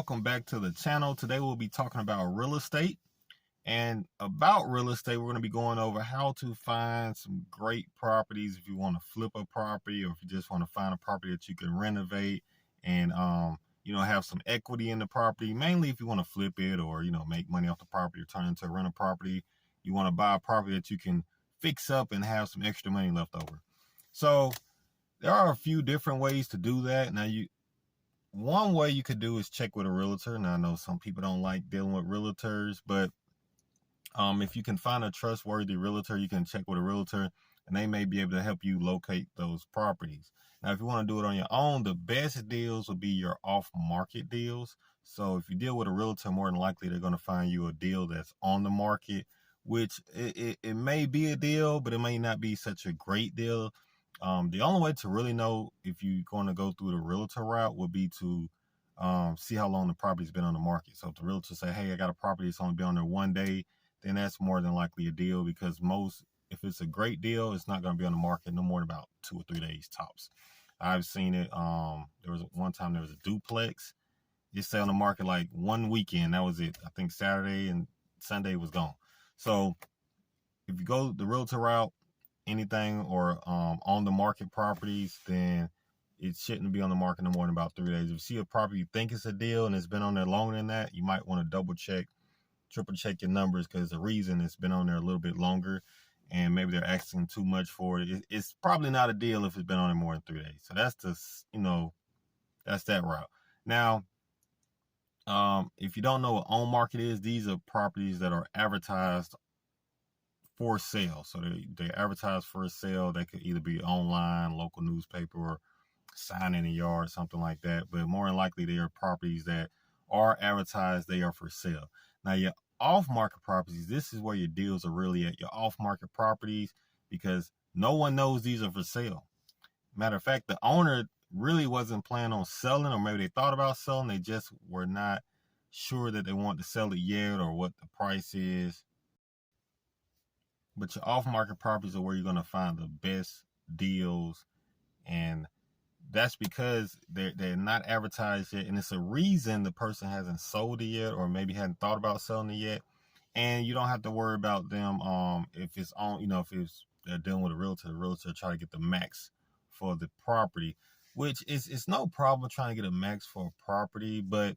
welcome back to the channel. Today we'll be talking about real estate. And about real estate, we're going to be going over how to find some great properties if you want to flip a property, or if you just want to find a property that you can renovate and have some equity in the property. Mainly if you want to flip it, or make money off the property or turn it into a rental property. You want to buy a property that you can fix up and have some extra money left over. So there are a few different ways to do that. Now, one way you could do is check with a realtor. Now, I know some people don't like dealing with realtors, but if you can find a trustworthy realtor, you can check with a realtor and they may be able to help you locate those properties. Now, if you want to do it on your own, the best deals will be your off-market deals. So if you deal with a realtor, more than likely they're going to find you a deal that's on the market, which it may be a deal, but it may not be such a great deal. The only way to really know if you're going to go through the realtor route would be to see how long the property's been on the market. So if the realtor say, hey, I got a property that's only been on there one day, then that's more than likely a deal, because if it's a great deal, it's not going to be on the market no more than about 2 or 3 days tops. I've seen it. There was one time there was a duplex. It stayed on the market like one weekend. That was it. I think Saturday and Sunday was gone. So if you go the realtor route, anything or on the market properties, then it shouldn't be on the market no more than about 3 days. If you see a property you think it's a deal and it's been on there longer than that, you might want to double check, triple check your numbers, because the reason it's been on there a little bit longer and maybe they're asking too much for it. It's probably not a deal if it's been on there more than 3 days. So that's that's that route. Now, if you don't know what on market is, these are properties that are advertised for sale. So they advertise for a sale. They could either be online, local newspaper, or sign in a yard, something like that. But more than likely, they are properties that are advertised, they are for sale. Now, your off-market properties, this is where your deals are really at. Your off-market properties, because no one knows these are for sale. Matter of fact, the owner really wasn't planning on selling, or maybe they thought about selling. They just were not sure that they want to sell it yet, or what the price is. But your off-market properties are where you're going to find the best deals, and that's because they're not advertised yet, and it's a reason the person hasn't sold it yet, or maybe hadn't thought about selling it yet. And you don't have to worry about them if it's on, if they're dealing with a realtor, the realtor try to get the max for the property, which it's no problem trying to get a max for a property, but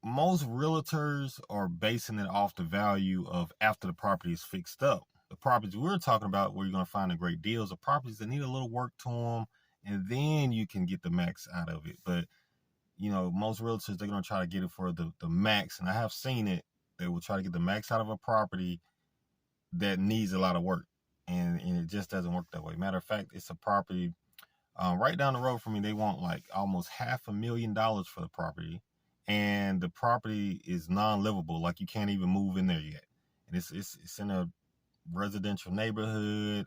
most realtors are basing it off the value of after the property is fixed up. The properties we're talking about, where you're going to find the great deals, are properties that need a little work to them, and then you can get the max out of it. But most realtors, they're going to try to get it for the max, and I have seen it. They will try to get the max out of a property that needs a lot of work, and it just doesn't work that way. Matter of fact, it's a property right down the road from me. They want like almost $500,000 for the property, and the property is non-livable. Like, you can't even move in there yet, and it's in a residential neighborhood,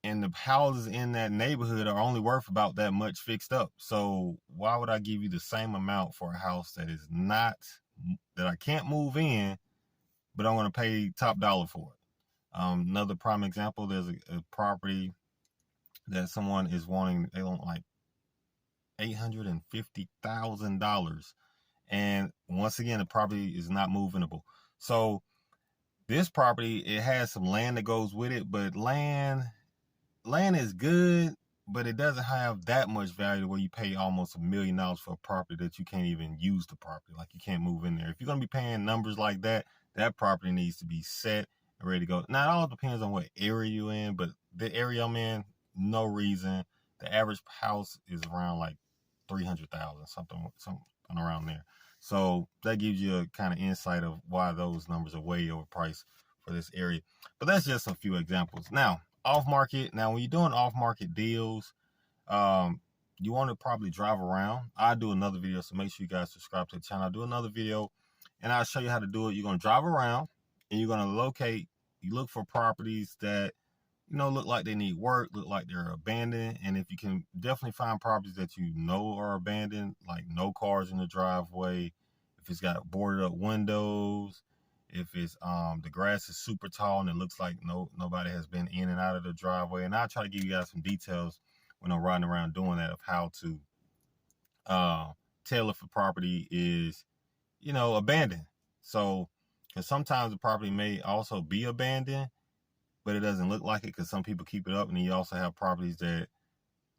and the houses in that neighborhood are only worth about that much fixed up. So why would I give you the same amount for a house that I can't move in, but I want to pay top dollar for it? Another prime example, there's a property that someone is wanting. They want like $850,000, and once again, the property is not movable. So this property, it has some land that goes with it, but land is good, but it doesn't have that much value where you pay almost $1 million for a property that you can't even use the property. Like, you can't move in there. If you're going to be paying numbers like that, that property needs to be set and ready to go. Now, it all depends on what area you're in, but the area I'm in, no reason. The average house is around like 300,000, something around there. So that gives you a kind of insight of why those numbers are way overpriced for this area. But that's just a few examples. Now, off-market. Now, when you're doing off-market deals, you want to probably drive around. I do another video, so make sure you guys subscribe to the channel. I'll do another video, and I'll show you how to do it. You're going to drive around, and you're going to you look for properties that, look like they need work, look like they're abandoned. And if you can definitely find properties that are abandoned, like no cars in the driveway, if it's got boarded up windows, if it's the grass is super tall and it looks like nobody has been in and out of the driveway. And I'll try to give you guys some details when I'm riding around doing that, of how to tell if a property is, abandoned. So, because sometimes the property may also be abandoned, but it doesn't look like it because some people keep it up, and then you also have properties that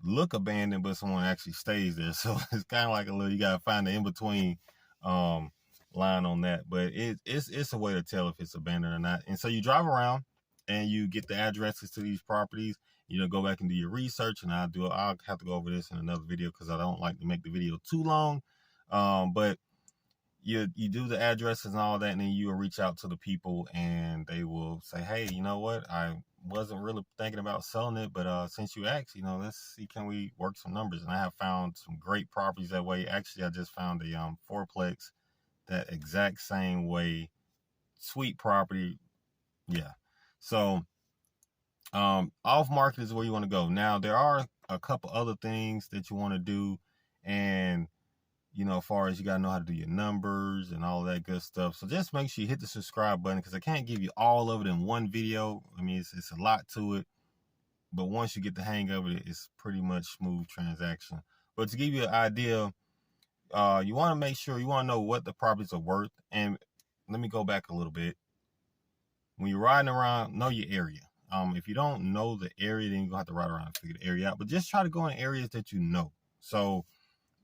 look abandoned, but someone actually stays there. So it's kind of like you gotta find the in between line on that. But it's a way to tell if it's abandoned or not. And so you drive around and you get the addresses to these properties. Go back and do your research, and I'll have to go over this in another video because I don't like to make the video too long. But you do the addresses and all that, and then you will reach out to the people, and they will say, hey, you know what, I wasn't really thinking about selling it, but since you asked, let's see, can we work some numbers? And I have found some great properties that way. Actually, I just found a fourplex that exact same way. Sweet property. Yeah. So off market is where you want to go. Now there are a couple other things that you want to do, and as far as you gotta know how to do your numbers and all that good stuff. So just make sure you hit the subscribe button, because I can't give you all of it in one video. I mean, it's a lot to it, but once you get the hang of it, it's pretty much smooth transaction. But to give you an idea, you want to make sure, you want to know what the properties are worth. And let me go back a little bit. When you're riding around, know your area. If you don't know the area, then you're gonna have to ride around and figure the area out. But just try to go in areas that you know. So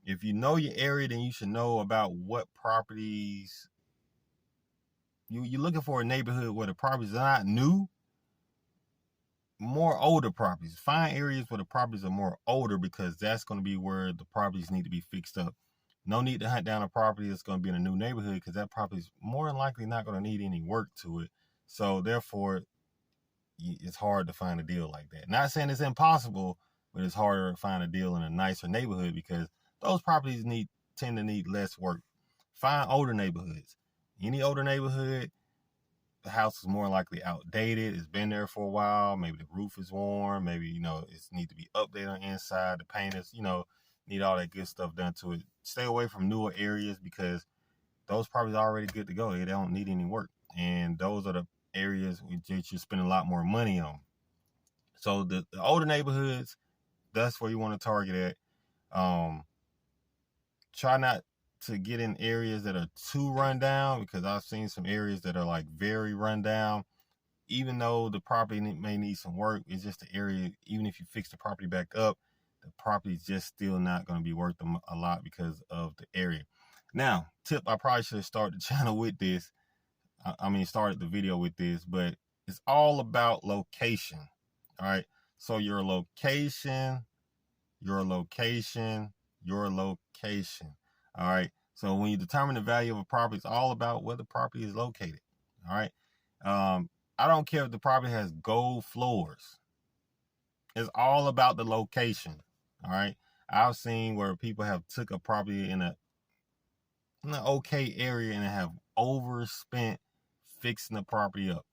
if you know your area, then you should know about what properties you're looking for. A neighborhood where the properties are not new, more older properties. Find areas where the properties are more older, because that's going to be where the properties need to be fixed up. No need to hunt down a property that's going to be in a new neighborhood, because that property is more than likely not going to need any work to it. So therefore, it's hard to find a deal like that. Not saying it's impossible, but it's harder to find a deal in a nicer neighborhood, because those properties tend to need less work. Find older neighborhoods. Any older neighborhood, the house is more likely outdated. It's been there for a while. Maybe the roof is worn. Maybe, it's need to be updated on the inside. The paint is, need all that good stuff done to it. Stay away from newer areas, because those properties are already good to go. They don't need any work. And those are the areas that you spend a lot more money on. So the older neighborhoods, that's where you want to target at. Try not to get in areas that are too run down, because I've seen some areas that are like very run down. Even though the property may need some work, it's just the area. Even if you fix the property back up, the property is just still not going to be worth a lot because of the area. Now, tip, I probably should have started the channel with this. Started the video with this, but it's all about location. All right. So your location. All right. So when you determine the value of a property, it's all about where the property is located. All right. I don't care if the property has gold floors. It's all about the location. All right. I've seen where people have took a property in an okay area and have overspent fixing the property up.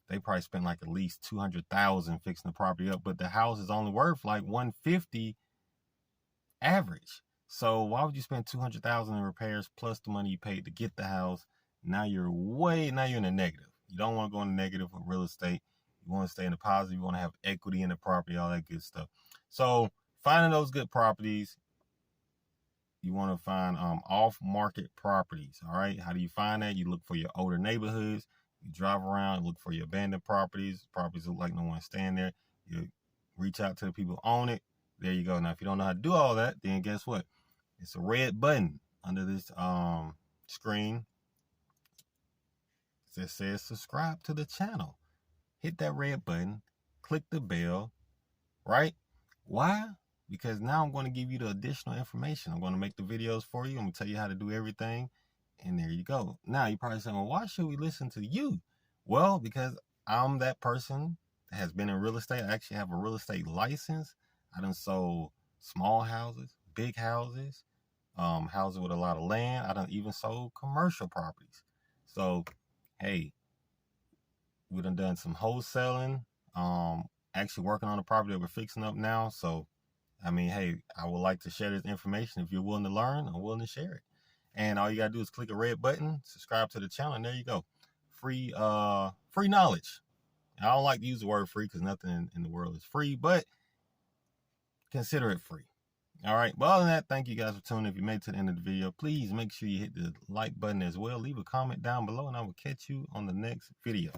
They probably spent like at least $200,000 fixing the property up, but the house is only worth like $150 average. So why would you spend $200,000 in repairs plus the money you paid to get the house? Now you're in the negative. You don't want to go in the negative with real estate. You want to stay in the positive. You want to have equity in the property, all that good stuff. So finding those good properties, you want to find off-market properties. All right. How do you find that? You look for your older neighborhoods. You drive around, look for your abandoned properties. Properties look like no one's staying there. You reach out to the people who own it. There you go. Now, if you don't know how to do all that, then guess what? It's a red button under this screen that says subscribe to the channel. Hit that red button. Click the bell. Right? Why? Because now I'm going to give you the additional information. I'm going to make the videos for you. I'm going to tell you how to do everything. And there you go. Now, you're probably saying, well, why should we listen to you? Well, because I'm that person that has been in real estate. I actually have a real estate license. I done sold small houses, big houses, houses with a lot of land. I done even sold commercial properties. So, hey, we done some wholesaling. Actually working on a property that we're fixing up now. So, hey, I would like to share this information. If you're willing to learn, I'm willing to share it. And all you gotta do is click a red button, subscribe to the channel, and there you go. Free knowledge. I don't like to use the word free because nothing in the world is free, but consider it free. All right. Well, other than that, thank you guys for tuning in. If you made it to the end of the video, please make sure you hit the like button as well. Leave a comment down below, and I will catch you on the next video.